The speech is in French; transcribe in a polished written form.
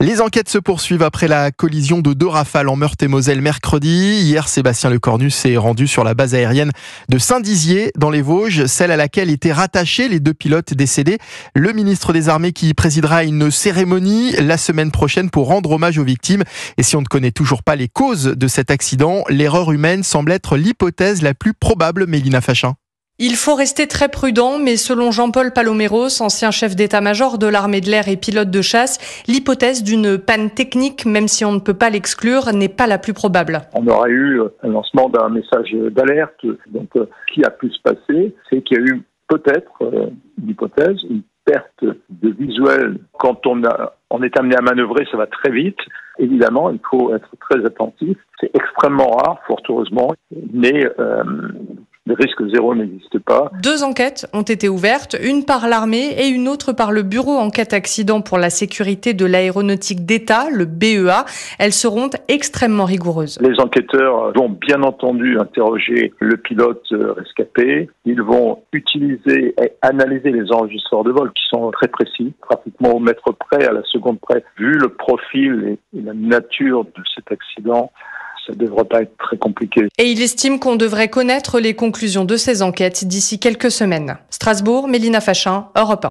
Les enquêtes se poursuivent après la collision de 2 Rafales en Meurthe-et-Moselle mercredi. Hier, Sébastien Lecornu s'est rendu sur la base aérienne de Saint-Dizier dans les Vosges, celle à laquelle étaient rattachés les 2 pilotes décédés. Le ministre des Armées qui présidera une cérémonie la semaine prochaine pour rendre hommage aux victimes. Et si on ne connaît toujours pas les causes de cet accident, l'erreur humaine semble être l'hypothèse la plus probable, Mélina Fachin. Il faut rester très prudent, mais selon Jean-Paul Paloméros, ancien chef d'état-major de l'armée de l'air et pilote de chasse, l'hypothèse d'une panne technique, même si on ne peut pas l'exclure, n'est pas la plus probable. On aura eu un lancement d'un message d'alerte. Donc, ce qui a pu se passer, c'est qu'il y a eu peut-être l'hypothèse, une perte de visuel. Quand on est amené à manœuvrer, ça va très vite. Évidemment, il faut être très attentif. C'est extrêmement rare, fort heureusement, mais le risque zéro n'existe pas. 2 enquêtes ont été ouvertes, une par l'armée et une autre par le Bureau enquête accident pour la sécurité de l'aéronautique d'État, le BEA. Elles seront extrêmement rigoureuses. Les enquêteurs vont bien entendu interroger le pilote rescapé. Ils vont utiliser et analyser les enregistreurs de vol qui sont très précis, pratiquement au mètre près, à la seconde près. Vu le profil et la nature de cet accident, ça ne devrait pas être très compliqué. Et il estime qu'on devrait connaître les conclusions de ces enquêtes d'ici quelques semaines. Strasbourg, Mélina Fachin, Europe 1.